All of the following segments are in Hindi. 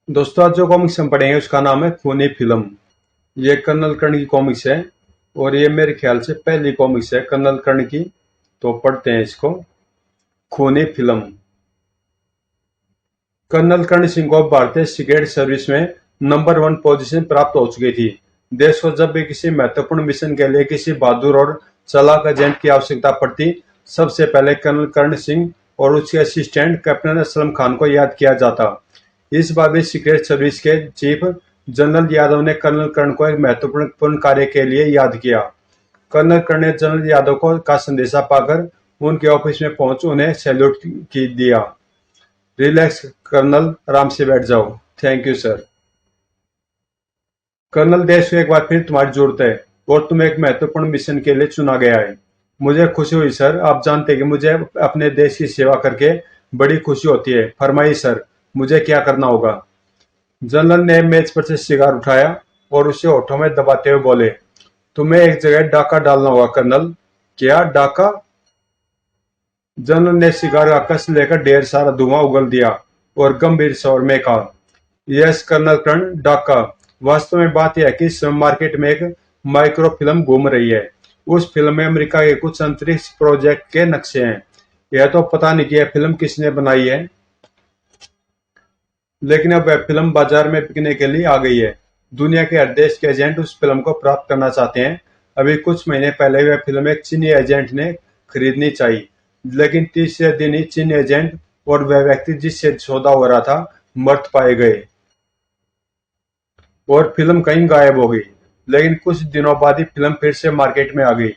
दोस्तों, आज जो कॉमिक्स हम पढ़ेंगे उसका नाम है खूनी फिल्म। ये कर्नल कर्ण की कॉमिक्स है और ये मेरे ख्याल से पहली कॉमिक्स है कर्नल कर्ण की। तो पढ़ते हैं इसको। खूनी फिल्म। कर्नल कर्ण सिंह को भारतीय सीक्रेट सर्विस में नंबर 1 पोजीशन प्राप्त हो चुकी थी। देश को जब भी किसी महत्वपूर्ण मिशन के लिए किसी बहादुर और चालाक एजेंट की आवश्यकता पड़ती, सबसे पहले कर्नल कर्ण सिंह और उसके असिस्टेंट कैप्टन असलम खान को याद किया जाता। इस बार भी सीक्रेट सर्विस के चीफ जनरल यादव ने कर्नल कर्ण को एक महत्वपूर्ण कार्य के लिए याद किया। कर्नल कर्ण ने जनरल यादव को का संदेशा पाकर उनके ऑफिस में पहुंच उन्हें सैल्यूट की दिया। रिलैक्स कर्नल, आराम से बैठ जाओ। Thank you sir. कर्नल, देश को एक बार फिर तुम्हारी जरूरत है और तुम्हें एक महत्वपूर्ण मिशन के लिए चुना गया है। मुझे खुशी हुई सर। आप जानते हैं कि मुझे अपने देश की सेवा करके बड़ी खुशी होती है। फरमाइए सर, मुझे क्या करना होगा। जनरल ने मेज पर से सिगार उठाया और उसे होठों में दबाते हुए बोले, तुम्हें एक जगह डाका डालना होगा कर्नल। क्या डाका? जनरल ने सिगार का कस लेकर ढेर सारा धुआं उगल दिया और गंभीर स्वर में कहा, यस कर्नल कर्ण, डाका। वास्तव में बात यह है कि इस मार्केट में एक माइक्रो फिल्म घूम रही है। उस फिल्म में अमेरिका के कुछ अंतरिक्ष प्रोजेक्ट के नक्शे हैं। यह तो पता नहीं कि यह फिल्म किसने बनाई है, लेकिन अब वह फिल्म बाजार में बिकने के लिए आ गई है। दुनिया के हर देश के एजेंट उस फिल्म को प्राप्त करना चाहते हैं। अभी कुछ महीने पहले वह फिल्म एक चीनी एजेंट ने खरीदनी चाहिए, लेकिन तीसरे दिन ही चीनी एजेंट और वह व्यक्ति जिससे सौदा हो रहा था मर्द पाए गए और फिल्म कहीं गायब हो गई। लेकिन कुछ दिनों बाद ही फिल्म फिर से मार्केट में आ गई।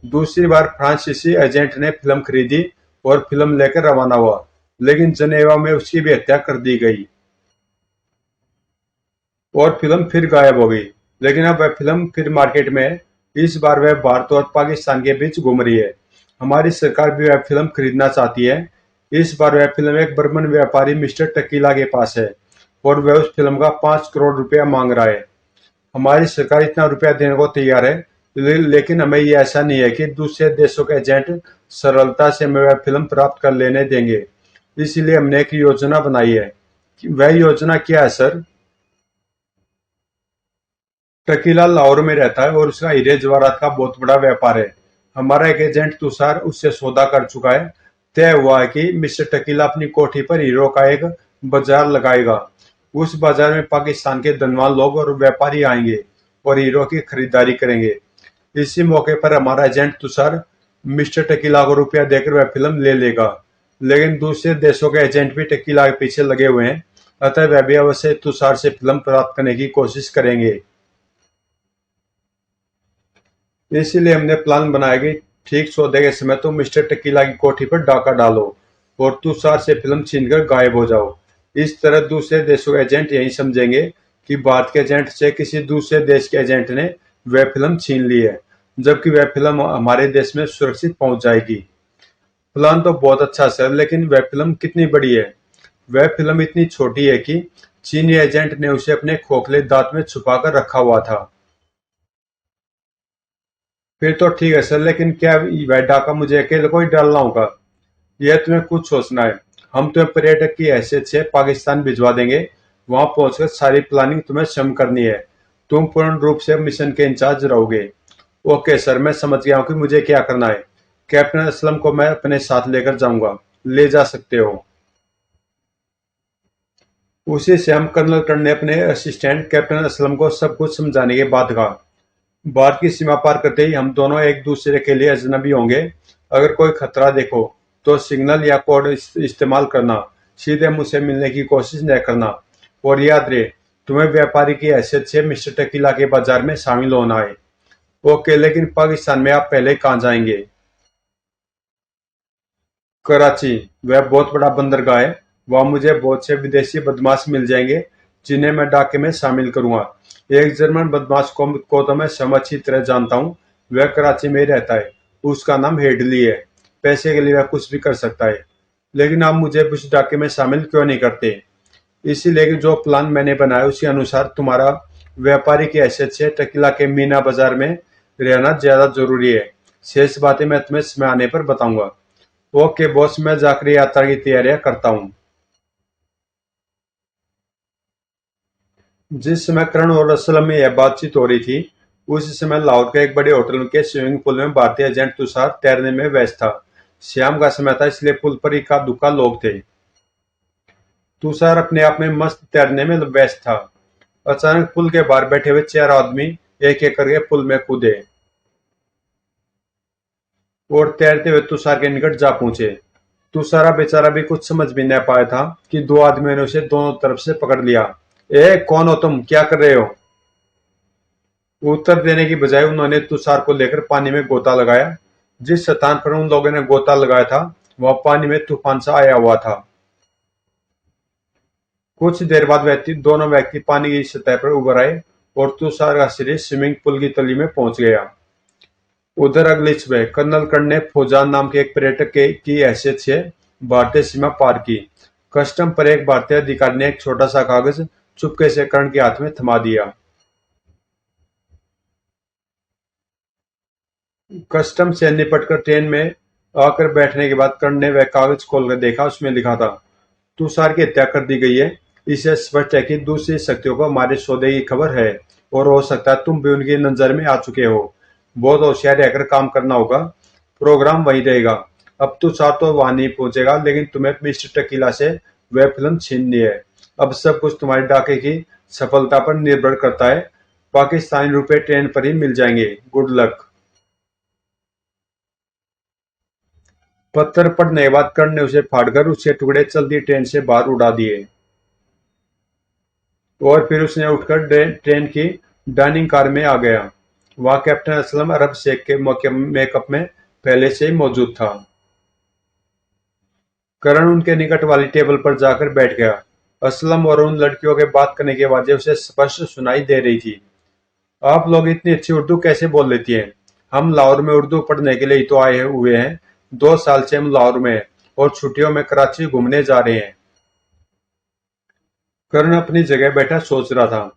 दूसरी बार फ्रांसीसी एजेंट ने फिल्म खरीदी और फिल्म लेकर रवाना हुआ, लेकिन जनेवा में उसकी भी हत्या कर दी गई और फिल्म फिर गायब हो गई। लेकिन अब वह फिल्म फिर मार्केट में है। इस बार वह भारत और पाकिस्तान के बीच घूम रही है। हमारी सरकार भी वह फिल्म खरीदना चाहती है। इस बार वह फिल्म एक बर्मन व्यापारी मिस्टर टकीला के पास है और वह उस फिल्म का 5 करोड़ रुपया मांग रहा है। हमारी सरकार इतना रुपया देने को तैयार है, लेकिन हमें ये ऐसा नहीं है कि दूसरे देशों के एजेंट सरलता से हमें वह फिल्म प्राप्त कर लेने देंगे। इसलिए हमने एक योजना बनाई है। वह योजना क्या है सर? टकीला लाहौर में रहता है और उसका हीरे जवाहरात का बहुत बड़ा व्यापार है। हमारा एक एजेंट तुषार उससे सौदा कर चुका है। तय हुआ है कि मिस्टर टकीला अपनी कोठी पर हीरो का एक बाजार लगाएगा। उस बाजार में पाकिस्तान के धनवान लोग और व्यापारी आएंगे और हीरो की खरीदारी करेंगे। इसी मौके पर हमारा एजेंट तुषार मिस्टर टकीला को रुपया देकर वह फिल्म ले लेगा। लेकिन दूसरे देशों के एजेंट भी टकीला के पीछे लगे हुए हैं, अतः वह भी अवश्य तुषार से फिल्म प्राप्त करने की कोशिश करेंगे। इसीलिए हमने प्लान बनाया कि ठीक सौदे के समय तुम मिस्टर टकीला की कोठी पर डाका डालो और तुषार से फिल्म छीनकर गायब हो जाओ। इस तरह दूसरे देशों के एजेंट यही समझेंगे कि भारत के एजेंट से किसी दूसरे देश के एजेंट ने वह फिल्म छीन ली है, जबकि वह फिल्म हमारे देश में सुरक्षित पहुंच जाएगी। प्लान तो बहुत अच्छा सर, लेकिन वह फिल्म कितनी बड़ी है? वह फिल्म इतनी छोटी है कि चीनी एजेंट ने उसे अपने खोखले दांत में छुपा कर रखा हुआ था। फिर तो ठीक है सर, लेकिन क्या वह डाका मुझे अकेले को ही डालना होगा? यह तुम्हें कुछ सोचना है। हम तुम्हें पर्यटक की हैसियत से पाकिस्तान भिजवा देंगे। वहां पहुंचकर सारी प्लानिंग तुम्हें स्वयं करनी है। तुम पूर्ण रूप से मिशन के इंचार्ज रहोगे। ओके सर, मैं समझ गया हूँ कि मुझे क्या करना है। कैप्टन असलम को मैं अपने साथ लेकर जाऊंगा। ले जा सकते हो। उसी से हम कर्नल कर्ण ने अपने असिस्टेंट कैप्टन असलम को सब कुछ समझाने के बाद कहा, भारत की सीमा पार करते ही हम दोनों एक दूसरे के लिए अजनबी होंगे। अगर कोई खतरा देखो तो सिग्नल या कोड इस्तेमाल करना। सीधे मुझसे मिलने की कोशिश न करना। और याद रहे, तुम्हें व्यापारी की हैसियत से मिस्टर टकीला के बाजार में शामिल होना है। ओके, लेकिन पाकिस्तान में आप पहले कहाँ जाएंगे? कराची। वह बहुत बड़ा बंदरगाह है। वहाँ मुझे बहुत से विदेशी बदमाश मिल जाएंगे जिन्हें मैं डाके में शामिल करूंगा। एक जर्मन बदमाश को तो मैं सब अच्छी तरह जानता हूँ। वह कराची में ही रहता है। उसका नाम हेडली है। पैसे के लिए वह कुछ भी कर सकता है। लेकिन आप मुझे उस डाके में शामिल क्यों नहीं करते? इसीलिए कि जो प्लान मैंने बनाया उसी अनुसार तुम्हारा व्यापारी की हैसियत से टकीला के मीना बाजार में रहना ज्यादा जरूरी है। शेष बातें मैं तुम्हें समय आने पर बताऊंगा। ओके बॉस, मैं जाकर यात्रा की तैयारियां करता हूँ। जिस समय करण और असलम में यह बातचीत हो रही थी, उस समय लाहौर के एक बड़े होटल के स्विमिंग पूल में भारतीय एजेंट तुषार तैरने में व्यस्त था। शाम का समय था, इसलिए पुल पर इक्का दुक्का लोग थे। तुषार अपने आप में मस्त तैरने में व्यस्त था। अचानक पुल के बाहर बैठे हुए 4 आदमी एक एक करके पुल में कूदे और तैरते हुए तुषार के निकट जा पहुंचे। तुषारा बेचारा भी कुछ समझ भी न पाया था कि 2 आदमियों ने उसे दोनों तरफ से पकड़ लिया। ए, कौन हो तुम, क्या कर रहे हो? उत्तर देने की बजाय उन्होंने तुषार को लेकर पानी में गोता लगाया। जिस स्थान पर उन लोगों ने गोता लगाया था, वह पानी में तूफान सा आया हुआ था। कुछ देर बाद दोनों व्यक्ति पानी की सतह पर उभर आए और तुषार का शरीर स्विमिंग पूल की तली में पहुंच गया। उधर अगली सुबह कर्नल कर्ण ने फौजान नाम के एक पर्यटक की हैसियत से भारतीय सीमा पार की। कस्टम पर एक भारतीय अधिकारी ने एक छोटा सा कागज चुपके से कर्ण के हाथ में थमा दिया। कस्टम से निपटकर ट्रेन में आकर बैठने के बाद कर्ण ने वह कागज खोलकर देखा। उसमें लिखा था, तुषार की हत्या कर दी गई है। इससे स्पष्ट है कि दूसरी शक्तियों को हमारे सौदे की खबर है और हो सकता है तुम भी उनकी नजर में आ चुके हो। बहुत होशियार रहकर काम करना होगा। प्रोग्राम वही रहेगा। अब तुषार तो वहां नहीं पहुंचेगा, लेकिन तुम्हें मिस्टर टकीला से वह फिल्म छीननी है। अब सब कुछ तुम्हारे डाके की सफलता पर निर्भर करता है। पाकिस्तानी रुपए ट्रेन पर ही मिल जाएंगे। Good luck. पत्थर पड़ने के बाद कर्ण ने उसे फाड़कर उसके टुकड़े चलती ट्रेन से बाहर उड़ा दिए और फिर उसने उठकर ट्रेन की डाइनिंग कार में आ गया। वहां कैप्टन असलम अरब शेख के मेकअप में पहले से ही मौजूद था। करण उनके निकट वाली टेबल पर जाकर बैठ गया। असलम और उन लड़कियों के बात करने की आवाजें उसे स्पष्ट सुनाई दे रही थी। आप लोग इतनी अच्छी उर्दू कैसे बोल लेती हैं? हम लाहौर में उर्दू पढ़ने के लिए ही तो आए हुए हैं। 2 साल से हम लाहौर में हैं और छुट्टियों में कराची घूमने जा रहे हैं। करण अपनी जगह बैठा सोच रहा था।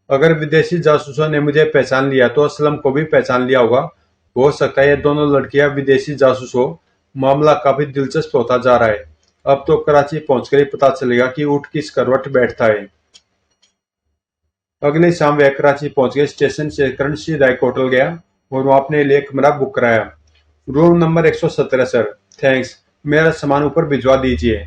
अगर विदेशी जासूसों ने मुझे पहचान लिया तो असलम को भी पहचान लिया होगा। हो सकता है ये दोनों लड़कियां विदेशी जासूस हो। मामला काफी दिलचस्प होता जा रहा है। अब तो कराची पहुंचकर ही पता चलेगा कि ऊँट किस करवट बैठता है। अगली शाम वह कराची पहुंच गए। स्टेशन से करण सीधा एक होटल गया और वहां अपने लिए कमरा बुक कराया। Room number 117 sir. थैंक्स, मेरा सामान ऊपर भिजवा दीजिए।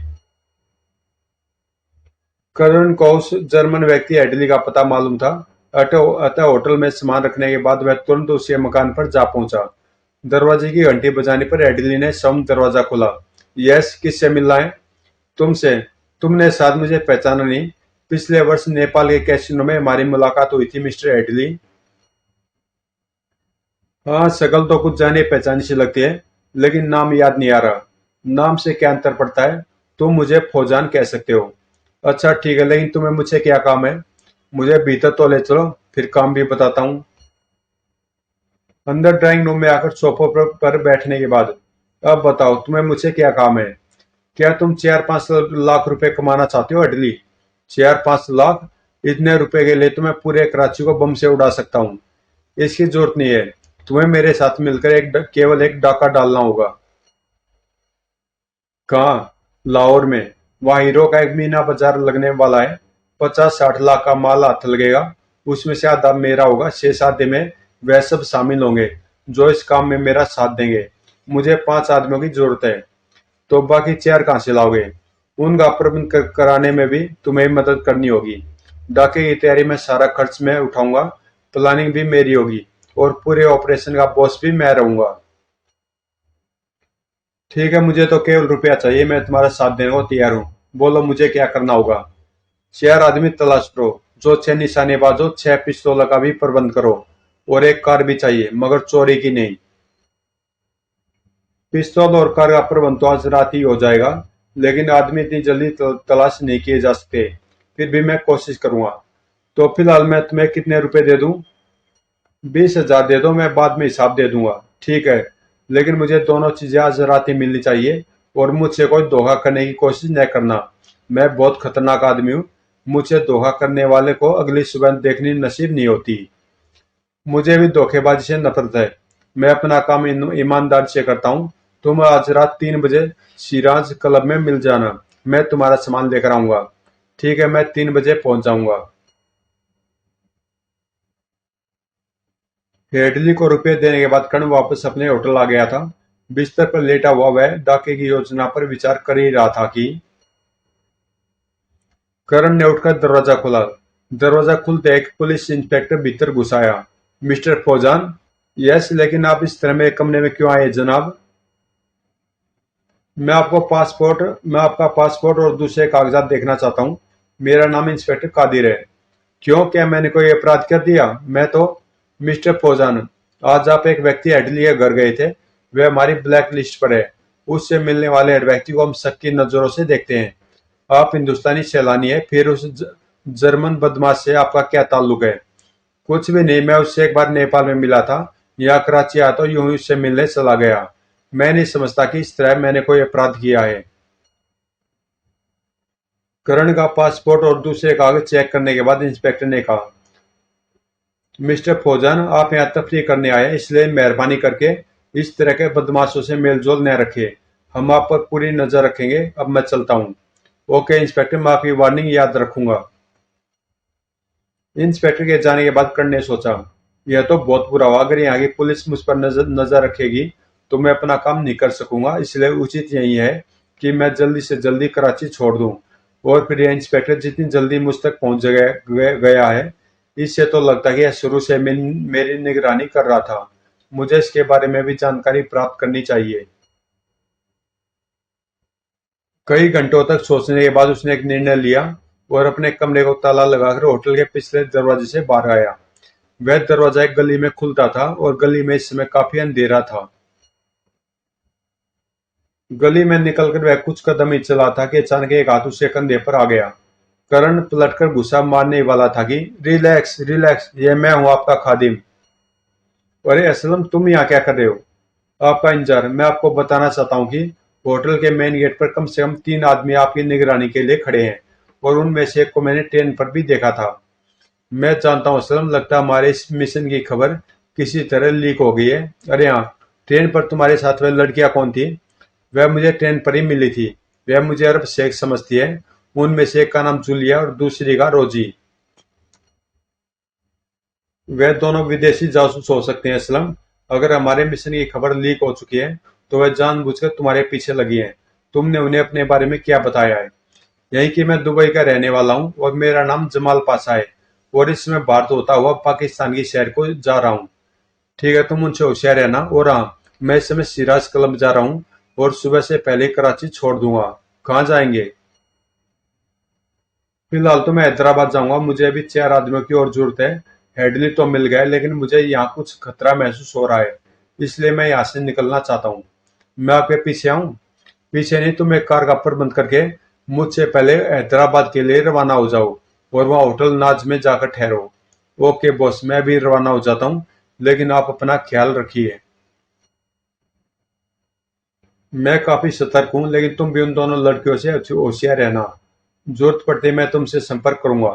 करण को उस जर्मन व्यक्ति एडली का पता मालूम था। अतः होटल में सामान रखने के बाद वह तुरंत उसके मकान पर जा पहुंचा। दरवाजे की घंटी बजाने पर एडली ने स्वयं दरवाजा खोला। यस, किससे मिलना है? तुमसे। तुमने शायद मुझे पहचाना नहीं। पिछले वर्ष नेपाल के कैसीनो में हमारी मुलाकात हुई थी मिस्टर एडली। हाँ, शक्ल तो कुछ जाने पहचानी सी लगती है, लेकिन नाम याद नहीं आ रहा। नाम से क्या अंतर पड़ता है? तुम मुझे फौजान कह सकते हो। अच्छा ठीक है, लेकिन तुम्हें मुझसे क्या काम है? मुझे भीतर तो ले चलो, फिर काम भी बताता हूँ। अंदर ड्राइंग रूम में आकर सोफों पर बैठने के बाद, अब बताओ तुम्हें मुझसे क्या काम है? क्या तुम 4-5 लाख रुपए कमाना चाहते हो अडली? 4-5 लाख? इतने रुपए के लिए तो मैं पूरे कराची को बम से उड़ा सकता हूँ। इसकी जरूरत नहीं है। तुम्हें मेरे साथ मिलकर केवल एक डाका डालना होगा। कहाँ? लाहौर में। वहाँ हीरो का एक मीना बाजार लगने वाला है। 50-60 लाख का माल हाथ लगेगा। उसमें से आधा मेरा होगा। 6-7 में वह सब शामिल होंगे जो इस काम में मेरा साथ देंगे। मुझे 5 आदमियों की जरूरत है। तो बाकी 4 कहाँ से लाओगे? उनका प्रबंध कराने में भी तुम्हें मदद करनी होगी। डाके की तैयारी में सारा खर्च मैं उठाऊंगा। प्लानिंग भी मेरी होगी और पूरे ऑपरेशन का बॉस भी मैं रहूंगा। ठीक है, मुझे तो केवल रुपया चाहिए। मैं तुम्हारा साथ देने को तैयार हूँ। बोलो मुझे क्या करना होगा? 4 आदमी तलाश करो जो 6 निशानेबाजों, 6 पिस्तौलों का भी प्रबंध करो और एक कार भी चाहिए, मगर चोरी की नहीं। पिस्तौल और कार का प्रबंध तो आज रात ही हो जाएगा, लेकिन आदमी इतनी जल्दी तलाश नहीं किए जा सकते। फिर भी मैं कोशिश करूंगा। तो फिलहाल मैं तुम्हें कितने रुपए दे दूं? 20,000 दे दो, मैं बाद में हिसाब दे दूंगा। ठीक है, लेकिन मुझे दोनों चीजें आज रात ही मिलनी चाहिए और मुझसे कोई धोखा करने की कोशिश न करना। मैं बहुत खतरनाक आदमी हूँ। मुझसे धोखा करने वाले को अगली सुबह देखनी नसीब नहीं होती। मुझे भी धोखेबाजी से नफरत है। मैं अपना काम ईमानदारी से करता हूँ। तुम आज रात 3 बजे सिराज क्लब में मिल जाना। मैं तुम्हारा सामान लेकर आऊंगा। ठीक है, मैं 3 बजे पहुंच जाऊंगा। हेडली को रुपए देने के बाद कर्ण वापस अपने होटल आ गया था। बिस्तर पर लेटा हुआ वह डाके की योजना पर विचार कर ही रहा था कि करण ने उठकर दरवाजा खोला। दरवाजा खुलते एक पुलिस इंस्पेक्टर भीतर घुस आया। मिस्टर फौजान। यस, लेकिन आप इस तरह मेरे कमरे में क्यों आए जनाब? मैं आपका पासपोर्ट और दूसरे कागजात देखना चाहता हूँ। मेरा नाम इंस्पेक्टर कादिर है। क्यों, क्या मैंने कोई अपराध कर दिया? मैं तो मिस्टर फौजान, आज आप एक व्यक्ति हेडली के घर गए थे। वह हमारी ब्लैक लिस्ट पर है। उससे मिलने वाले हर व्यक्ति को हम शक की नजरों से देखते हैं। आप हिंदुस्तानी सैलानी है, फिर उस जर्मन बदमाश से आपका क्या ताल्लुक है? कुछ भी नहीं, मैं उससे एक बार नेपाल में मिला था। यहाँ कराची आया तो यूं ही उससे मिलने चला गया। मैं नहीं समझता कि इस तरह मैंने कोई अपराध किया है। करण का पासपोर्ट और दूसरे कागज चेक करने के बाद इंस्पेक्टर ने कहा, मिस्टर फौजान, आप यहाँ तफरीह करने आए हैं, इसलिए मेहरबानी करके इस तरह के बदमाशों से मेलजोल न रखिए। हम आप पर पूरी नजर रखेंगे। अब मैं चलता हूँ। ओके इंस्पेक्टर, मैं आपकी वार्निंग याद रखूंगा। इंस्पेक्टर के जाने के बाद कर्ण ने सोचा, यह तो बहुत बुरा हुआ। अगर यहाँ की पुलिस मुझ पर नजर रखेगी तो मैं अपना काम नहीं कर सकूंगा। इसलिए उचित यही है कि मैं जल्दी से जल्दी कराची छोड़ दूं। और फिर यह इंस्पेक्टर जितनी जल्दी मुझ तक पहुंच गया है, इससे तो लगता है कि यह शुरू से मेरी निगरानी कर रहा था। मुझे इसके बारे में भी जानकारी प्राप्त करनी चाहिए। कई घंटों तक सोचने के बाद उसने एक निर्णय लिया और अपने कमरे को ताला लगाकर होटल के पिछले दरवाजे से बाहर आया। वह दरवाजा एक गली में खुलता था और गली में इस समय काफी अंधेरा था। गली में निकलकर वह कुछ कदम ही चला था कि अचानक एक हाथ उसके कंधे पर आ गया। करण पलटकर गुस्सा मारने वाला था कि रिलैक्स रिलैक्स, ये मैं हूं आपका खादिम। अरे असलम, तुम यहाँ क्या कर रहे हो? आपका इंतजार। मैं आपको बताना चाहता हूँ कि होटल के मेन गेट पर कम से कम 3 आदमी आपकी निगरानी के लिए खड़े हैं और उनमें से एक को मैंने ट्रेन पर भी देखा था। मैं जानता हूँ असलम, लगता है हमारे इस मिशन की खबर किसी तरह लीक हो गई है। अरे हाँ, ट्रेन पर तुम्हारे साथ वह लड़कियां कौन थी? वह मुझे ट्रेन पर ही मिली थी। वह मुझे अरब शेख समझती है। उनमें से एक का नाम जूलिया और दूसरी का रोजी। वे दोनों विदेशी जासूस हो सकते हैं असलम। अगर हमारे मिशन की खबर लीक हो चुकी है तो वह जानबूझकर तुम्हारे पीछे लगी हैं। तुमने उन्हें अपने बारे में क्या बताया है? यही कि मैं दुबई का रहने वाला हूँ और मेरा नाम जमाल पाशा है और इस समय भारत होता हुआ पाकिस्तान की शहर को जा रहा हूँ। ठीक है, तुम उनसे होशियार रहना। और हाँ, मैं इस समय सिराज क्लब जा रहा हूँ और सुबह से पहले कराची छोड़ दूंगा। कहाँ जाएंगे? फिलहाल तो मैं हैदराबाद जाऊंगा। मुझे अभी 4 आदमियों की और जरूरत है। हेडली तो मिल गए, लेकिन मुझे यहाँ कुछ खतरा महसूस हो रहा है, इसलिए मैं यहाँ से निकलना चाहता हूँ। मैं आपके पीछे आऊँ? पीछे नहीं, तुम एक कार का प्रबंध करके मुझसे पहले हैदराबाद के लिए रवाना हो जाओ और वहाँ होटल नाज में जाकर ठहरो। ओके बॉस, मैं भी रवाना हो जाता हूँ, लेकिन आप अपना ख्याल रखिए। मैं काफी सतर्क हूँ, लेकिन तुम भी उन दोनों लड़कियों से होशियार रहना। जरूरत पड़ते मैं तुमसे संपर्क करूंगा।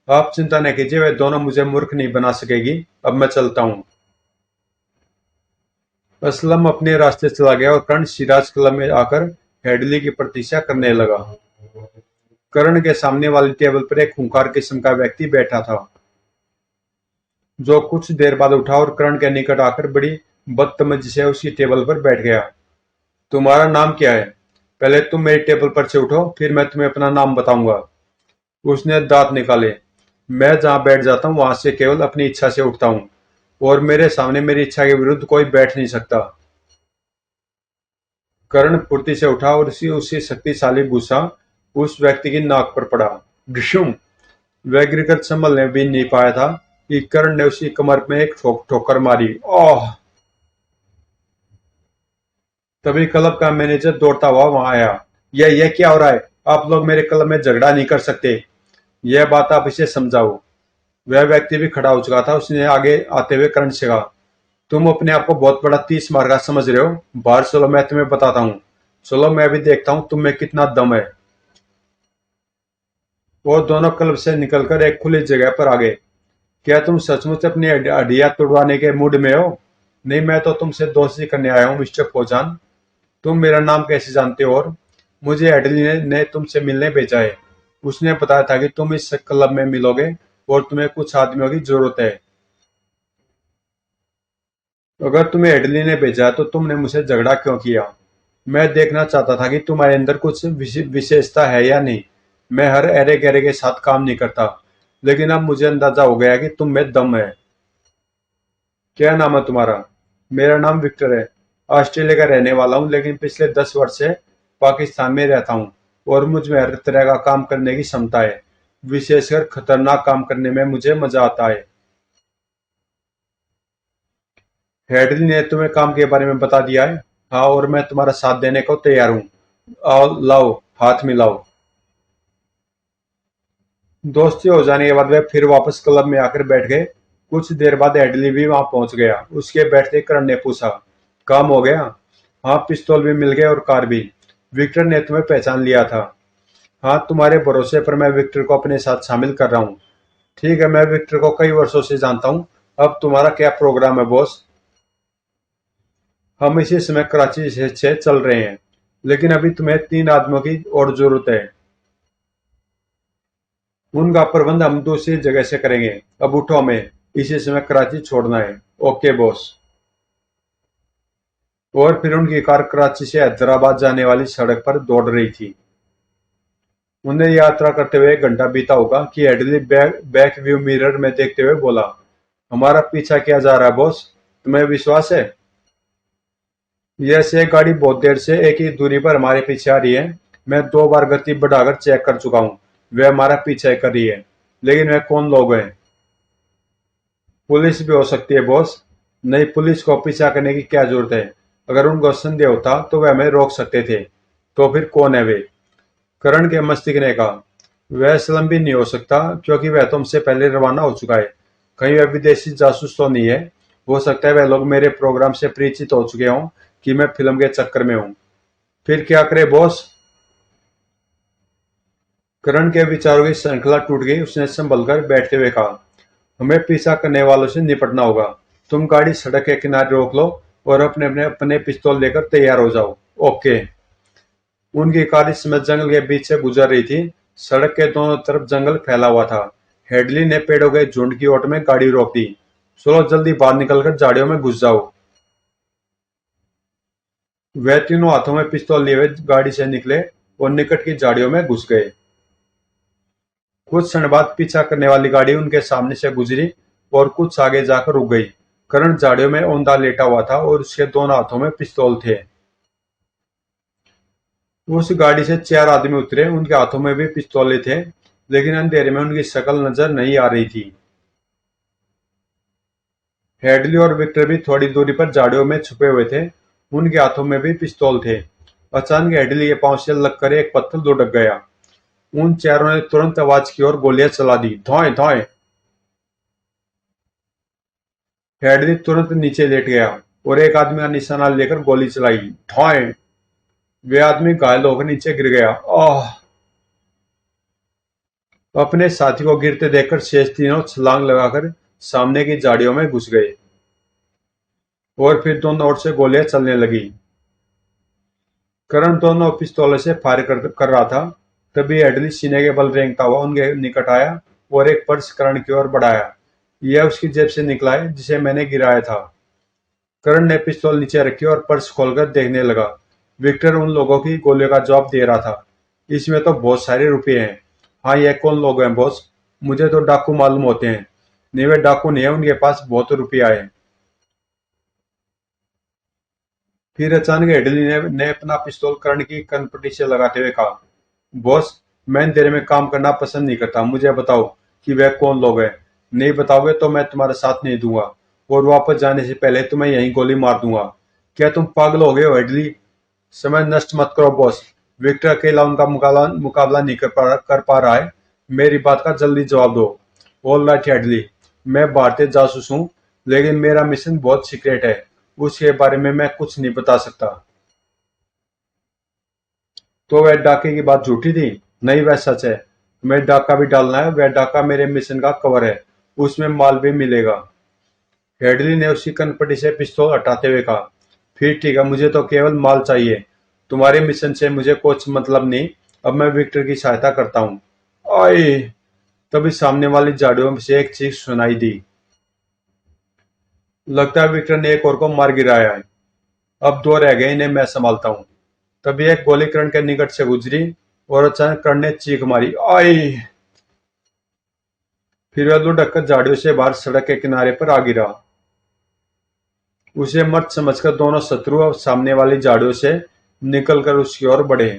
आप चिंता न कीजिए, वे दोनों मुझे मूर्ख नहीं बना सकेगी। अब मैं चलता हूँ। असलम अपने रास्ते चला गया और कर्ण सिराज क्लब में आकर हेडली की प्रतीक्षा करने लगा। कर्ण के सामने वाली टेबल पर एक खूंखार किस्म का व्यक्ति बैठा था, जो कुछ देर बाद उठा और कर्ण के निकट आकर बड़ी बदतमीजी से उसकी टेबल पर बैठ गया। तुम्हारा नाम क्या है? पहले तुम मेरी टेबल पर से उठो, फिर मैं तुम्हें अपना नाम बताऊंगा। उसने दांत निकाले। मैं जहां बैठ जाता हूं वहां से केवल अपनी इच्छा से उठता हूं और मेरे सामने मेरी इच्छा के विरुद्ध कोई बैठ नहीं सकता। कर्ण फुर्ती से उठा और उसी उसी शक्तिशाली गुस्सा उस व्यक्ति की नाक पर पड़ा। डिशुम! वह गिरकर संभलने भी नहीं पाया था कि कर्ण ने उसकी कमर में एक ठोकर मारी। ओह! तभी क्लब का मैनेजर दौड़ता हुआ वहां आया। यह क्या हो रहा है? आप लोग मेरे क्लब में झगड़ा नहीं कर सकते। यह बात आप इसे समझाओ। वह व्यक्ति भी खड़ा हो चुका था। उसने आगे आते हुए कर्ण से कहा, तुम अपने आप को बहुत बड़ा 30 मार का समझ रहे हो? बाहर चलो, मैं तुम्हें बताता हूँ। चलो, मैं भी देखता हूँ तुम में कितना दम है। वो दोनों क्लब से निकलकर एक खुली जगह पर आ गए। क्या तुम सचमुच अपनी हड्डियां तुड़वाने के मूड में हो? नहीं, मैं तो तुमसे दोस्ती करने आया हूँ मिस्टर फौजान। तुम मेरा नाम कैसे जानते हो? और मुझे एडली ने तुमसे मिलने भेजा है। उसने बताया था कि तुम इस क्लब में मिलोगे और तुम्हें कुछ आदमियों की जरूरत है। अगर तुम्हें एडली ने भेजा तो तुमने मुझसे झगड़ा क्यों किया? मैं देखना चाहता था कि तुम्हारे अंदर कुछ विशेषता है या नहीं। मैं हर अरे गहरे के साथ काम नहीं करता, लेकिन अब मुझे अंदाजा हो गया कि तुम में दम है। क्या नाम है तुम्हारा? मेरा नाम विक्टर है। ऑस्ट्रेलिया का रहने वाला हूँ, लेकिन पिछले 10 वर्ष से पाकिस्तान में रहता हूँ। और मुझ में हर तरह का काम करने की क्षमता है। विशेषकर खतरनाक काम करने में मुझे मजा आता है। हेडली ने तुम्हें काम के बारे में बता दिया है? हाँ, और मैं तुम्हारा साथ देने को तैयार हूँ। आओ, लाओ, हाथ मिलाओ। दोस्ती हो जाने के बाद वे फिर वापस क्लब में आकर बैठ गए। कुछ देर बाद एडली भी वहां पहुंच गया। उसके बैठते करण ने पूछा, काम हो गया? हाँ, पिस्तौल भी मिल गए और कार भी। विक्टर ने तुम्हें पहचान लिया था। हाँ, तुम्हारे भरोसे पर मैं विक्टर को अपने साथ शामिल कर रहा हूँ। ठीक है, मैं विक्टर को कई वर्षों से जानता हूँ। अब तुम्हारा क्या प्रोग्राम है बॉस? हम इसी समय कराची से चल रहे हैं, लेकिन अभी तुम्हें 3 आदमियों की और जरूरत है। उनका प्रबंध हम दूसरी जगह से करेंगे। अब उठो, हमें इसी समय कराची छोड़ना है। Okay boss. और फिर उनकी कार कराची से हैदराबाद जाने वाली सड़क पर दौड़ रही थी। उन्हें यात्रा करते हुए 1 घंटा बीता होगा कि एडली बैक व्यू मिरर में देखते हुए बोला, हमारा पीछा किया जा रहा है बॉस। तुम्हें विश्वास है? यह से गाड़ी बहुत देर से एक ही दूरी पर हमारे पीछे आ रही है। मैं 2 बार गति बढ़ाकर चेक कर चुका हूँ। वह हमारा पीछा कर रही है। लेकिन वह कौन लोग हैं? पुलिस भी हो सकती है बॉस। नहीं, पुलिस को पीछा करने की क्या जरूरत है? अगर उनको संदेह होता तो वे हमें रोक सकते थे। तो फिर कौन है वे? करण के मस्तिष्क ने कहा, वह सलम भी नहीं हो सकता, क्योंकि वह तो हमसे पहले रवाना हो चुका है। कहीं वह विदेशी जासूस तो नहीं है? हो सकता है वह लोग मेरे प्रोग्राम से परिचित हो चुके हों कि मैं फिल्म के चक्कर में हूँ। फिर क्या करे बॉस? करण के विचारों की श्रृंखला टूट गई। उसने संभल कर बैठते हुए कहा, हमें पीछा करने वालों से निपटना होगा। तुम गाड़ी सड़क के किनारे रोक लो और अपने अपने अपने पिस्तौल लेकर तैयार हो जाओ। ओके। उनकी कार इस समय जंगल के बीच से गुजर रही थी। सड़क के दोनों तरफ जंगल फैला हुआ था। हेडली ने पेड़ों के झुंड की ओट में गाड़ी रोक दी। चलो जल्दी बाहर निकलकर झाड़ियों में घुस जाओ। वह तीनों हाथों में पिस्तौल लिए हुए गाड़ी से निकले और निकट की झाड़ियों में घुस गए। कुछ क्षण बाद पीछा करने वाली गाड़ी उनके सामने से गुजरी और कुछ आगे जाकर रुक गई। करण झाड़ियों में औंधा लेटा हुआ था और उसके दोनों हाथों में पिस्तौल थे। उस गाड़ी से 4 आदमी उतरे। उनके हाथों में भी पिस्तौलें थे, लेकिन अंधेरे में उनकी शक्ल नजर नहीं आ रही थी। हेडली और विक्टर भी थोड़ी दूरी पर झाड़ियों में छुपे हुए थे। उनके हाथों में भी पिस्तौल थे। अचानक हेडली के पांव से लगकर एक पत्थर लुढ़क गया। उन चारों ने तुरंत आवाज की और गोलियां चला दी, धौएं धौएं। हेडली तुरंत नीचे लेट गया और एक आदमी का निशाना लेकर गोली चलाई, धौएं। वे आदमी घायल होकर नीचे गिर गया। आह! अपने साथी को गिरते देखकर शेष तीनों छलांग लगाकर सामने की झाड़ियों में घुस गए और फिर दोनों ओर से गोलियां चलने लगी। करण दोनों पिस्तौलों से फायर कर रहा था। तभी एडली सीने के बल रेंगता हुआ उनके निकट आया और एक पर्स करण की ओर बढ़ाया। यह उसकी जेब से निकला है, जिसे मैंने गिराया था। करण ने पिस्तौल नीचे रखी और पर्स खोलकर देखने लगा। विक्टर उन लोगों की गोलियों का जवाब दे रहा था। इसमें तो बहुत सारे रुपए हैं। हाँ, यह कौन लोग हैं बॉस? मुझे तो डाकू मालूम होते हैं। नहीं, वे डाकू नहीं है, उनके पास बहुत रुपया है। फिर अचानक एडली ने अपना पिस्तौल करण की कनपटी से लगाते हुए कहा, बॉस, मैं अंधेरे में काम करना पसंद नहीं करता। मुझे बताओ कि वह कौन लोग हैं। नहीं बताओगे तो मैं तुम्हारा साथ नहीं दूंगा और वापस जाने से पहले तुम्हें यहीं गोली मार दूंगा। क्या तुम पागल हो गए हो एडली? समय नष्ट मत करो बॉस। विक्टर अकेला उनका मुकाबला नहीं कर पा रहा है। मेरी बात का जल्दी जवाब दो। ऑल राइट एडली, मैं भारतीय जासूस हूँ, लेकिन मेरा मिशन बहुत सीक्रेट है। उसके बारे में मैं कुछ नहीं बता सकता। तो वह डाके की बात झूठी थी? नहीं, वह सच है। तुम्हें डाका भी डालना है? वह डाका मेरे मिशन का कवर है। उसमें माल भी मिलेगा। हेडली ने उसकी कनपटी से पिस्तौल हटाते हुए कहा, फिर ठीक है, मुझे तो केवल माल चाहिए। तुम्हारे मिशन से मुझे कुछ मतलब नहीं। अब मैं विक्टर की सहायता करता हूँ। आए! तभी सामने वाली झाड़ियों में से एक चीख सुनाई दी। लगता है विक्टर ने एक और को मार गिराया है। अब दो रह गए, इन्हें मैं संभालता हूँ। तभी एक गोली कर्ण के निकट से गुजरी और अचानक कर्ण ने चीख मारी, आई। फिर वह लुढ़क कर झाड़ियों से बाहर सड़क के किनारे पर आ गिरा। उसे मर्द समझकर दोनों शत्रु अब सामने वाली झाड़ियों से निकलकर उसकी ओर बढ़े।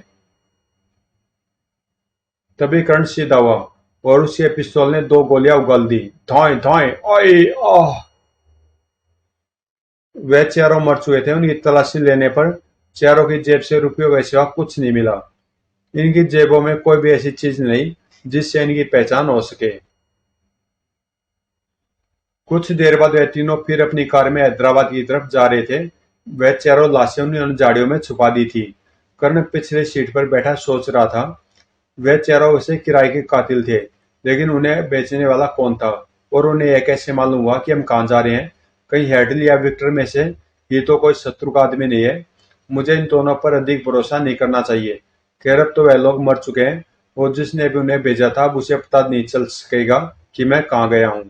तभी कर्ण सीधा हुआ और उसके पिस्तौल ने दो गोलियां उगल दी। धाए धाए, आई, आह। वे चारों मर चुके थे। उनकी तलाशी लेने पर चारों की जेब से रुपयों के सिवा कुछ नहीं मिला। इनकी जेबों में कोई भी ऐसी चीज नहीं जिससे इनकी पहचान हो सके। कुछ देर बाद वे तीनों फिर अपनी कार में हैदराबाद की तरफ जा रहे थे। वह चारों लाशें उन झाड़ियों में छुपा दी थी। कर्ण पिछले सीट पर बैठा सोच रहा था। वे चारों उसे किराए के कातिल थे, लेकिन उन्हें बेचने वाला कौन था? और उन्हें यह कैसे मालूम हुआ कि हम कहाँ जा रहे हैं? कहीं हेडली या विक्टर में से ये तो कोई शत्रु का आदमी नहीं है। मुझे इन दोनों पर अधिक भरोसा नहीं करना चाहिए। खैर, अब तो वह लोग मर चुके हैं और जिसने भी उन्हें भेजा था अब उसे पता नहीं चल सकेगा कि मैं कहाँ गया हूँ।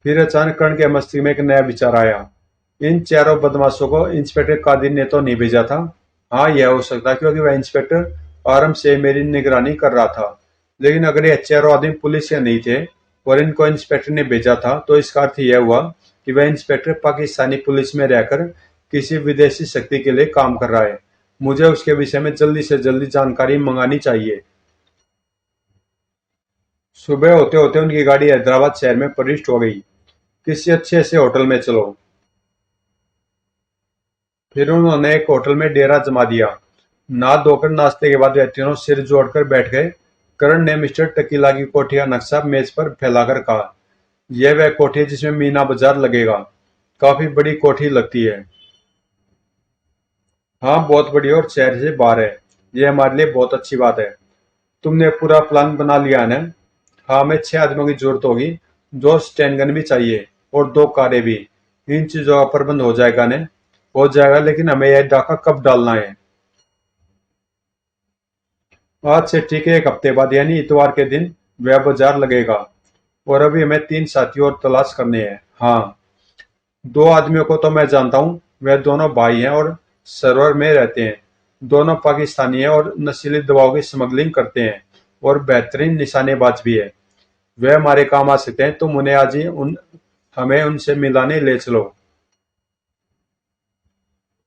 फिर अचानक कर्ण के मस्तिष्क में एक नया विचार आया। इन चारों बदमाशों को इंस्पेक्टर कादिर ने तो नहीं भेजा था। हाँ, यह हो सकता है क्योंकि वह इंस्पेक्टर आराम से मेरी निगरानी कर रहा था। लेकिन अगर ये चारों आदमी पुलिस के नहीं थे और इनको इंस्पेक्टर ने भेजा था, तो इसका अर्थ यह हुआ कि वह इंस्पेक्टर पाकिस्तानी पुलिस में रहकर किसी विदेशी शक्ति के लिए काम कर रहा है। मुझे उसके विषय में जल्दी से जल्दी जानकारी मंगानी चाहिए। सुबह होते होते उनकी गाड़ी हैदराबाद शहर में प्रविष्ट हो गई। किसी अच्छे से होटल में चलो। फिर उन्होंने एक होटल में डेरा जमा दिया। नहा धोकर नाश्ते के बाद वे तीनों सिर जोड़कर बैठ गए। करण ने मिस्टर टकीला की कोठी का नक्शा मेज पर फैलाकर कहा, यह वह कोठी है जिसमें मीना बाजार लगेगा। काफी बड़ी कोठी लगती है। हाँ, बहुत बड़ी और शहर से बाहर है। यह हमारे लिए बहुत अच्छी बात है। तुमने पूरा प्लान बना लिया है ना? हाँ, हमें 6 आदमियों की जरूरत होगी। 2 स्टैंड गन भी चाहिए और 2 कारें भी। इन चीजों का प्रबंध हो जाएगा ने? हो जाएगा, लेकिन हमें यह डाका कब डालना है? आज से ठीक है 1 हफ्ते बाद, यानी इतवार के दिन वह बाजार लगेगा। और अभी हमें 3 साथी और तलाश करने हैं। हाँ, 2 आदमियों को तो मैं जानता हूँ। वह दोनों भाई हैं और सरवर में रहते हैं। दोनों पाकिस्तानी हैं और नशीली दवाओं की स्मगलिंग करते हैं और बेहतरीन निशानेबाज भी है। वे हमारे काम आ सकते हैं। तुम उन्हें आज ही हमें उनसे मिलाने ले चलो।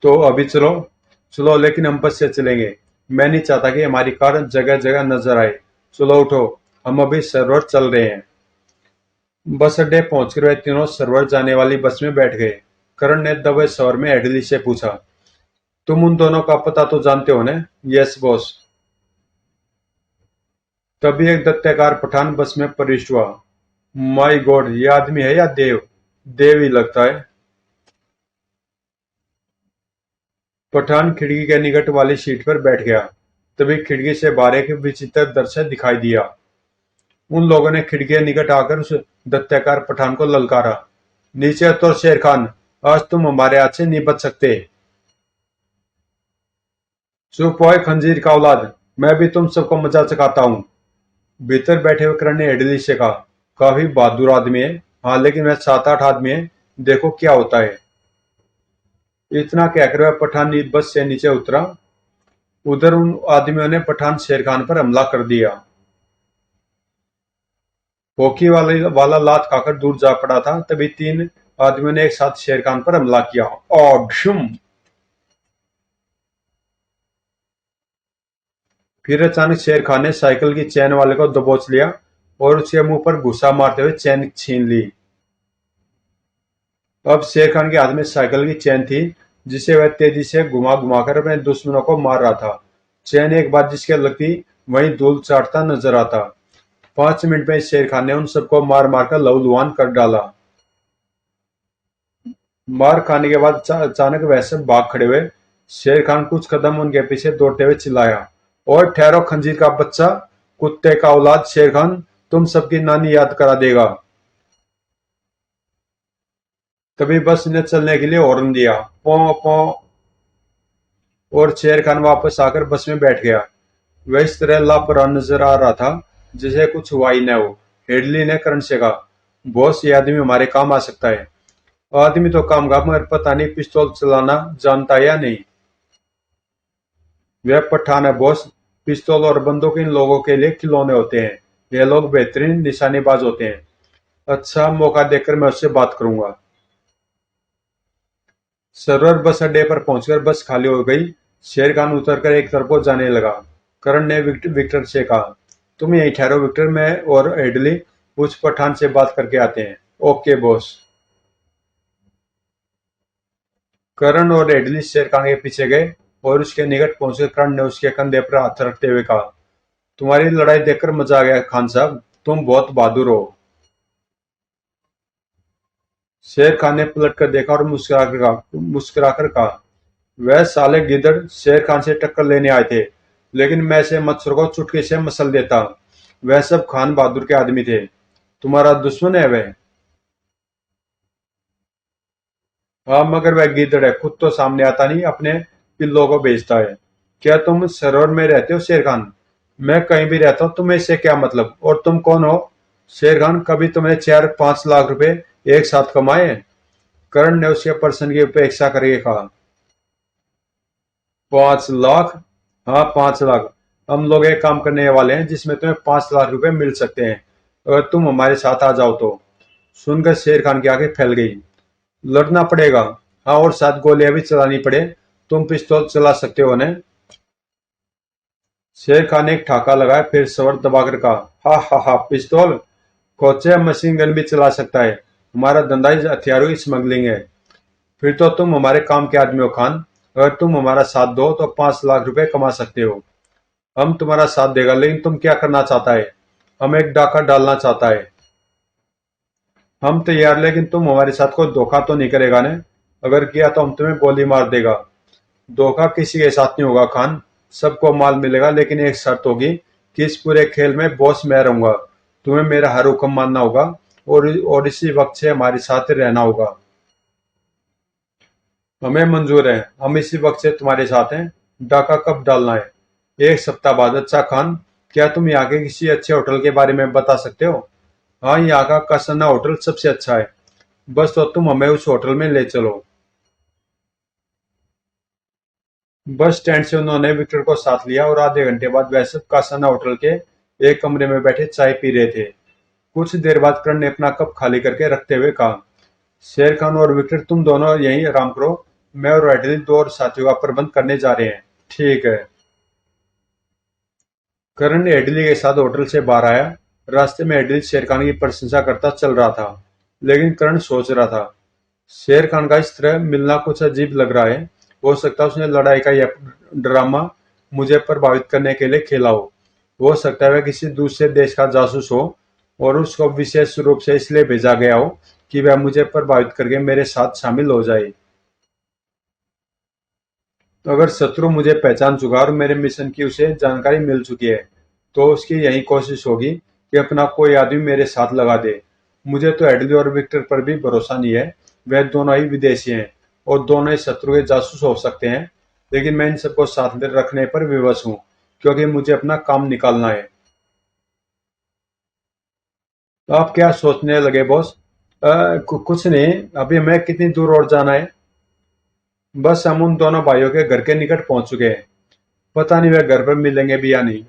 तो अभी चलो? चलो, लेकिन हम बस से चलेंगे। मैं नहीं चाहता कि हमारी कार जगह जगह नजर आए। चलो उठो, हम अभी सरवर चल रहे हैं। बस अड्डे पहुंचकर वे तीनों सरवर जाने वाली बस में बैठ गए। करण ने दबे स्वर में एडली से पूछा, तुम उन दोनों का पता तो जानते हो ना? Yes boss. तभी एक दत्ताकार पठान बस में प्रविष्ट हुआ। माय गॉड, ये आदमी है या देव? देव ही लगता है। पठान खिड़की के निकट वाली सीट पर बैठ गया। तभी खिड़की से बाहर एक विचित्र दृश्य दिखाई दिया। उन लोगों ने खिड़की के निकट आकर उस दत्ताकार पठान को ललकारा, नीचे उतर शेर खान, आज तुम हमारे हाथ से नहीं बच सकते। चुप ओए खंजीर का औलाद, मैं भी तुम सबको मजा चखाता हूँ। भीतर बैठे हुए करण ने इडली से कहा, काफी बहादुर आदमी है। हाँ, लेकिन वह 7-8 आदमी है। देखो क्या होता है। इतना कहकर वह पठान बस से नीचे उतरा। उधर उन आदमियों ने पठान शेर खान पर हमला कर दिया। हॉकी वाला लात खाकर दूर जा पड़ा था। तभी 3 आदमियों ने एक साथ शेर खान पर हमला किया। और भशुम! फिर अचानक शेर खान ने साइकिल की चैन वाले को दबोच लिया और उसके मुंह पर घुसा मारते हुए चैन छीन ली। अब शेर खान के हाथ में साइकिल की चैन थी, जिसे वह तेजी से घुमा घुमाकर अपने दुश्मनों को मार रहा था। चैन एक बार जिसके लगती वहीं धूल चाटता नजर आता। 5 मिनट में शेर खान ने उन सबको मार मार कर लहूलुहान कर डाला। मार खाने के बाद अचानक वह सब भाग खड़े हुए। शेर खान कुछ कदम उनके पीछे दौड़ते हुए चिल्लाया, और ठहरो खंजीर का बच्चा, कुत्ते का औलाद शेर खान तुम सबकी नानी याद करा देगा। तभी बस ने चलने के लिए हॉर्न दिया, पौ पौ। और शेर खान वापस आकर बस में बैठ गया। वह इस तरह लापरवाह नजर आ रहा था जैसे कुछ हुआ ही न हो। हेडली ने करण से कहा, बॉस, ये आदमी हमारे काम आ सकता है। आदमी तो काम का, मगर पता नहीं पिस्तौल चलाना जानता है या नहीं। वह पठान है बॉस। पिस्तौल और बंदूक इन लोगों के लिए खिलौने होते हैं। ये लोग बेहतरीन निशानेबाज होते हैं। अच्छा, मौका देखकर मैं उससे बात करूंगा। सरवर बस अड्डे पर पहुंचकर बस खाली हो गई। शेर खान उतरकर एक तरफ को जाने लगा। करण ने विक्टर से कहा, तुम यहीं ठहरो विक्टर, मैं और एडली उस पठान से बात करके आते हैं। Okay boss. करण और एडली शेर खान के पीछे गए और उसके निकट पहुंचकर करण ने उसके कंधे पर हाथ रखते हुए कहा, तुम्हारी लड़ाई देखकर मजा आ गया खान साहब, तुम बहुत बहादुर हो। शेर खान ने पलट कर देखा और मुस्कुराकर कहा, वह साले गिदड़ शेर खान से टक्कर लेने आए थे, लेकिन मैं से मच्छर को चुटकी से मसल देता। वह सब खान बहादुर के आदमी थे। तुम्हारा दुश्मन है वह? हाँ, मगर वह गिदड़ है, खुद तो सामने आता नहीं, अपने पिल्लों को बेचता है। क्या तुम सरोवर में रहते हो शेर खान? मैं कहीं भी रहता हूँ, तुम्हें इससे क्या मतलब? और तुम कौन हो? शेर खान, कभी तुमने 4-5 लाख रुपए एक साथ कमाए हैं? करण ने उसके प्रश्न की उपेक्षा करके कहा, 5 लाख? हाँ, 5 लाख। हम लोग एक काम करने वाले हैं जिसमें तुम्हें 5 लाख रुपए मिल सकते हैं, अगर तुम हमारे साथ आ जाओ तो। सुनकर शेर खान की आंखें फैल गई। लड़ना पड़ेगा? हाँ, और साथ गोलियां भी चलानी पड़े। तुम पिस्तौल चला सकते हो ना? शेर खान ने एक ठाका लगाया, फिर सवर दबाकर कहा, हा हा हा, पिस्तौल? कोचे मशीन गन भी चला सकता है। हमारा धंधा इस हथियारों की स्मगलिंग है। फिर तो तुम हमारे काम के आदमी हो खान। अगर तुम हमारा साथ दो तो 5 लाख रुपए कमा सकते हो। हम तुम्हारा साथ देगा, लेकिन तुम क्या करना चाहता है? हम एक डाका डालना चाहता है। हम तैयार, लेकिन तुम हमारे साथ कोई धोखा तो नहीं करेगा ने? अगर किया तो हम तुम्हें गोली मार देगा। धोखा किसी के साथ नहीं होगा खान। सबको माल मिलेगा, लेकिन एक शर्त होगी कि इस पूरे खेल में बॉस मैं रहूंगा। तुम्हें मेरा हर हुक्म मानना होगा, और इसी वक्त से हमारे साथ रहना होगा। हमें मंजूर है, हम इसी वक्त से तुम्हारे साथ हैं। डाका कब डालना है? 1 सप्ताह बाद। अच्छा खान, क्या तुम यहाँ के किसी अच्छे होटल के बारे में बता सकते हो? हाँ, यहाँ का कासना होटल सबसे अच्छा है। बस तो तुम हमें उस होटल में ले चलो। बस स्टैंड से उन्होंने विक्टर को साथ लिया और आधे घंटे बाद वह सब कासना होटल के एक कमरे में बैठे चाय पी रहे थे। कुछ देर बाद करण ने अपना कप खाली करके रखते हुए कहा, शेर खान और विक्टर, तुम दोनों यहीं आराम करो। मैं और एडली दो और साथियों का प्रबंध करने जा रहे हैं। ठीक है। करण एडली के साथ होटल से बाहर आया। रास्ते में एडली शेर खान की प्रशंसा करता चल रहा था, लेकिन करण सोच रहा था, शेर खान का इस तरह मिलना कुछ अजीब लग रहा है। हो सकता है उसने लड़ाई का यह ड्रामा मुझे प्रभावित करने के लिए खेला हो सकता है वह किसी दूसरे देश का जासूस हो और उसको विशेष रूप से इसलिए भेजा गया हो कि वह मुझे प्रभावित करके मेरे साथ शामिल हो जाए। तो अगर शत्रु मुझे पहचान चुका और मेरे मिशन की उसे जानकारी मिल चुकी है, तो उसकी यही कोशिश होगी कि अपना कोई आदमी मेरे साथ लगा दे। मुझे तो एडली और विक्टर पर भी भरोसा नहीं है। वह दोनों ही विदेशी हैं और दोनों ही शत्रु के जासूस हो सकते हैं, लेकिन मैं इन सबको साथ में रखने पर विवश हूँ, क्योंकि मुझे अपना काम निकालना है। तो आप क्या सोचने लगे बॉस? कुछ नहीं, अभी हमें कितनी दूर और जाना है? बस हम उन दोनों भाइयों के घर के निकट पहुंच चुके हैं। पता नहीं वे घर पर मिलेंगे भी या नहीं।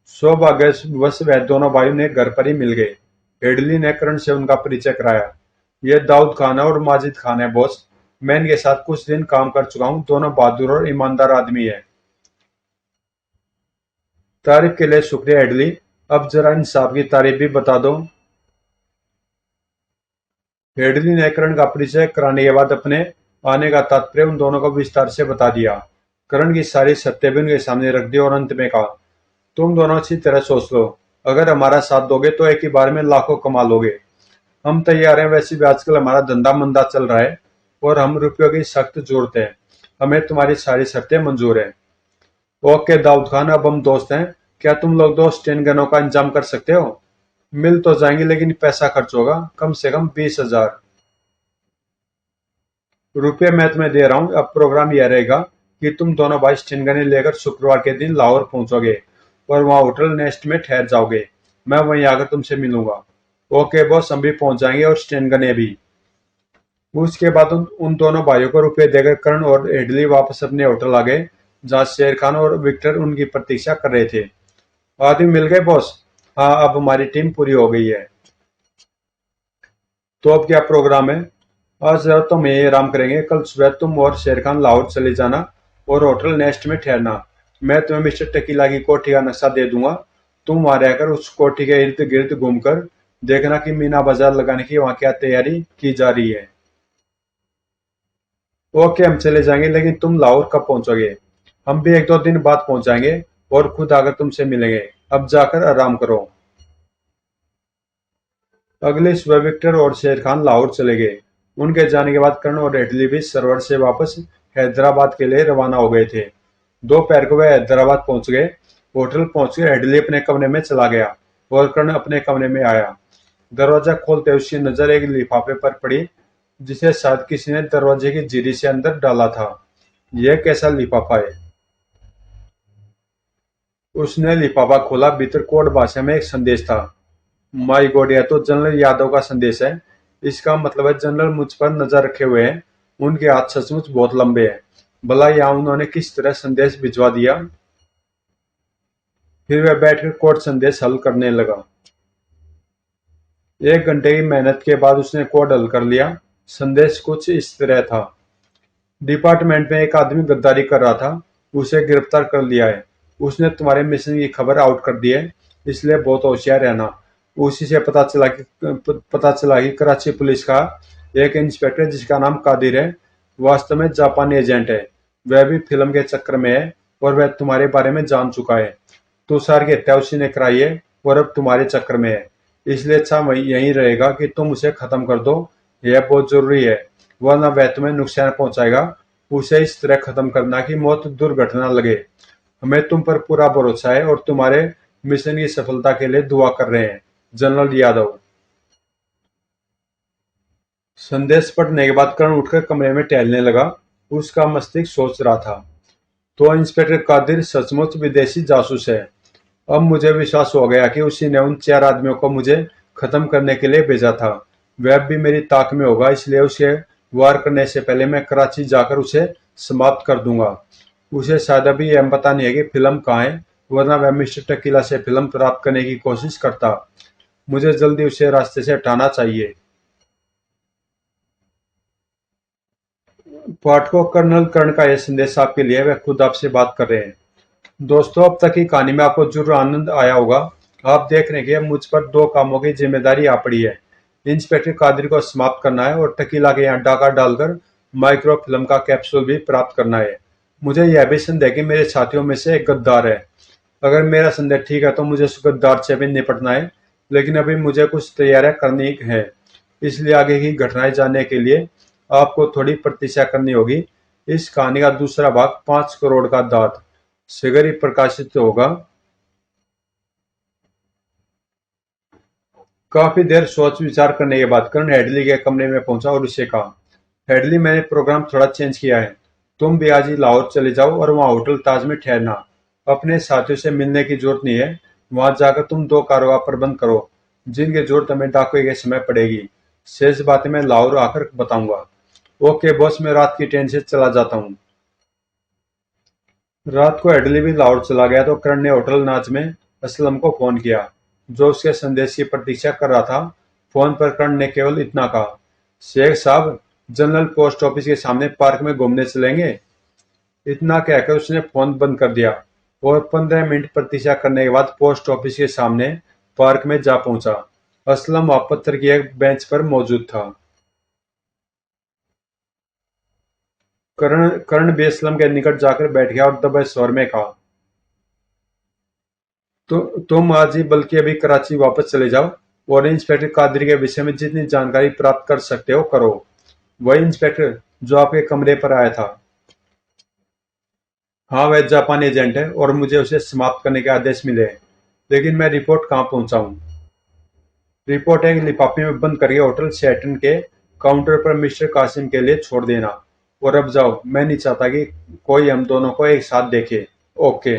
सौभाग्यवश वह दोनों भाई उन्हें घर पर ही मिल गए। हेडली ने करण से उनका परिचय कराया। ये दाऊद खान है और माजिद खान है बॉस। मैं इनके साथ कुछ दिन काम कर चुका हूँ। दोनों बहादुर और ईमानदार आदमी है। तारीफ के लिए शुक्रिया हेडली। अब जरा इन साहब की तारीफ भी बता दो। हेडली ने करण का परिचय कराने के बाद अपने आने का तात्पर्य उन दोनों को विस्तार से बता दिया। करण की सारी सत्य भी उनके सामने रख दी और अंत में कहा, तुम दोनों अच्छी तरह सोच लो। अगर हमारा साथ दोगे तो एक ही बार में लाखों कमा लोगे। हम तैयार हैं। वैसे भी आजकल हमारा धंधा मंदा चल रहा है और हम रुपयों की सख्त जरूरत है। हमें तुम्हारी सारी शर्तें मंजूर हैं। ओके दाऊद खान, अब हम दोस्त हैं। क्या तुम लोग दो स्टेन गनों का इंतजाम कर सकते हो? मिल तो जाएंगे, लेकिन पैसा खर्च होगा, कम से कम 20,000 रुपये मैं तुम्हें दे रहा हूँ। अब प्रोग्राम यह रहेगा कि तुम दोनों भाई स्टेन गनें लेकर शुक्रवार के दिन लाहौर पहुंचोगे और वहां होटल नेस्ट में ठहर जाओगे। मैं वहीं आकर तुमसे मिलूंगा। ओके बॉस, हम भी पहुंच जाएंगे और स्टेनगने भी। उसके बाद उन दोनों भाइयों को रुपए देकर कर्ण और हेडली वापस अपने होटल आ गए, जहाँ शेर खान और विक्टर उनकी प्रतीक्षा कर रहे थे। आदमी मिल गए बॉस? हाँ, अब हमारी टीम पूरी हो गई है। तो अब क्या प्रोग्राम है? आज रात तो हम यहीं आराम करेंगे, कल सुबह तुम और शेर खान लाहौर चले जाना और होटल नेस्ट में ठहरना। मैं तुम्हें मिस्टर टकीला की कोठी का नक्शा दे दूंगा। तुम वहां रहकर उस कोठी के इर्द गिर्द घूमकर देखना कि मीना बाजार लगाने की वहां क्या तैयारी की जा रही है। ओके, हम चले जाएंगे, लेकिन तुम लाहौर कब पहुंचोगे? हम भी एक दो दिन बाद पहुंच जाएंगे और खुद आकर तुमसे मिलेंगे। अब जाकर आराम करो। अगले सुबह विक्टर और शेर खान लाहौर चले गए। उनके जाने के बाद कर्ण और हेडली भी सरवर से वापस हैदराबाद के लिए रवाना हो गए थे। दोपहर को वह हैदराबाद पहुंच गए। होटल पहुंच गए, हेडली अपने कमरे में चला गया और कर्ण अपने कमरे में आया। दरवाजा खोलते उसकी नजर एक लिफाफे पर पड़ी, जिसे शायद किसी ने दरवाजे की जीरी से अंदर डाला था। यह कैसा लिफाफा है? उसने लिफाफा खोला। भीतर कोड भाषा में एक संदेश था। माय गॉड, यह तो जनरल यादव का संदेश है। इसका मतलब है जनरल मुझ पर नजर रखे हुए हैं। उनके हाथ सचमुच बहुत लंबे हैं। भला यहाँ उन्होंने किस तरह संदेश भिजवा दिया? फिर वह बैठकर कोड संदेश हल करने लगा। 1 घंटे की मेहनत के बाद उसने कोड हल कर लिया। संदेश कुछ इस तरह था। डिपार्टमेंट में एक आदमी गद्दारी कर रहा था, उसे गिरफ्तार कर लिया है। उसने तुम्हारे मिशन की खबर आउट कर दी है, इसलिए बहुत होशियार रहना। उसी से पता चला कि कराची पुलिस का एक इंस्पेक्टर जिसका नाम कादिर है, वास्तव में जापानी एजेंट है। वह भी फिल्म के चक्कर में है और वह तुम्हारे बारे में जान चुका है। तुषार की हत्या उसी ने कराई है और अब तुम्हारे चक्कर में है। इसलिए अच्छा वही यही रहेगा कि तुम उसे खत्म कर दो। यह बहुत जरूरी है, वरना वह तुम्हें नुकसान पहुंचाएगा। उसे इस तरह खत्म करना कि मौत दुर्घटना लगे। हमें तुम पर पूरा भरोसा है और तुम्हारे मिशन की सफलता के लिए दुआ कर रहे हैं, जनरल यादव। संदेश पढ़ने के बाद कर्ण उठकर कमरे में टहलने लगा। उसका मस्तिष्क सोच रहा था, तो इंस्पेक्टर कादिर सचमुच विदेशी जासूस है। अब मुझे विश्वास हो गया कि उसी ने उन 4 आदमियों को मुझे खत्म करने के लिए भेजा था। वह भी मेरी ताक में होगा, इसलिए उसे वार करने से पहले मैं कराची जाकर उसे समाप्त कर दूंगा। उसे शायद अभी यह पता नहीं है कि फिल्म कहाँ है, वरना वह मिस्टर टकीला से फिल्म प्राप्त करने की कोशिश करता। मुझे जल्दी उसे रास्ते से हटाना चाहिए। पाठकों, कर्नल कर्ण का यह संदेश आपके लिए, वह खुद आपसे बात कर रहे हैं। दोस्तों, अब तक की कहानी में आपको जरूर आनंद आया होगा। आप देख रहे हैं कि मुझ पर 2 कामों की जिम्मेदारी आ पड़ी है। इंस्पेक्टर कादिर को समाप्त करना है और टकीला के यहाँ डाका डालकर माइक्रो फिल्म का कैप्सूल भी प्राप्त करना है। मुझे यह भी संदेह है कि मेरे साथियों में से एक गद्दार है। अगर मेरा संदेह ठीक है तो मुझे उस गद्दार से भी निपटना है, लेकिन अभी मुझे कुछ तैयारियां करनी है। इसलिए आगे की घटनाएं जानने के लिए आपको थोड़ी प्रतीक्षा करनी होगी। इस कहानी का दूसरा भाग 5 करोड़ का दांत शीघ्र ही प्रकाशित होगा। काफी देर सोच विचार करने के बाद कर्ण हेडली के कमरे में पहुंचा और उसे कहा, हेडली, मैंने प्रोग्राम थोड़ा चेंज किया है। तुम भी आज ही लाहौर चले जाओ और वहां होटल ताज में ठहरना। अपने साथियों से मिलने की जरूरत नहीं है। वहां जाकर तुम 2 कारों का प्रबंध करो, जिनकी जरूरत हमें डाकुए के समय पड़ेगी। शेष बातें मैं लाहौर आकर बताऊंगा। ओके बॉस, मैं रात की ट्रेन से चला जाता हूँ। रात को हेडली भी लाहौर चला गया तो कर्ण ने होटल नाच में असलम को फोन किया, जो उसके संदेश की प्रतीक्षा कर रहा था। फोन पर कर्ण ने केवल इतना कहा, शेख साहब, जनरल पोस्ट ऑफिस के सामने पार्क में घूमने चलेंगे। इतना कहकर उसने फोन बंद कर दिया और 15 मिनट प्रतीक्षा करने के बाद पोस्ट ऑफिस के सामने पार्क में जा पहुंचा। असलम वहां पत्थर की एक बेंच पर मौजूद था। कर्ण भी असलम के निकट जाकर बैठ गया और दबे स्वर में कहा, तो तुम आज ही बल्कि अभी कराची वापस चले जाओ और इंस्पेक्टर कादरी के विषय में जितनी जानकारी प्राप्त कर सकते हो करो। वही इंस्पेक्टर जो आपके कमरे पर आया था? हाँ, वह जापानी एजेंट है और मुझे उसे समाप्त करने के आदेश मिले हैं। लेकिन मैं रिपोर्ट कहाँ पहुंचाऊं? रिपोर्ट एक लिफाफे में बंद करके होटल शेरटन के काउंटर पर मिस्टर कासिम के लिए छोड़ देना। और अब जाओ, मैं नहीं चाहता कि कोई हम दोनों को एक साथ देखे। ओके।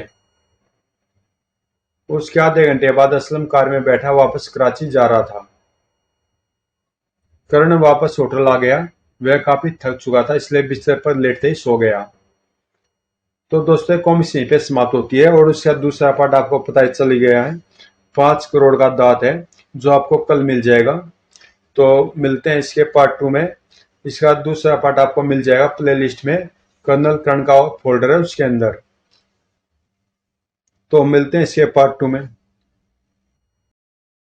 उसके आधे घंटे बाद असलम कार में बैठा वापस कराची जा रहा था। करण वापस होटल आ गया। वह काफी थक चुका था, इसलिए बिस्तर पर लेटते ही सो गया। तो दोस्तों कॉमिक्स यहीं पे समाप्त होती है और उसका दूसरा पार्ट आपको पता ही चल गया है। 5 करोड़ का दांत है जो आपको कल मिल जाएगा। तो मिलते हैं इसके पार्ट 2 में। इसका दूसरा पार्ट आपको मिल जाएगा प्लेलिस्ट में, कर्नल कर्ण का फोल्डर है उसके अंदर। तो मिलते हैं इसके पार्ट 2 में।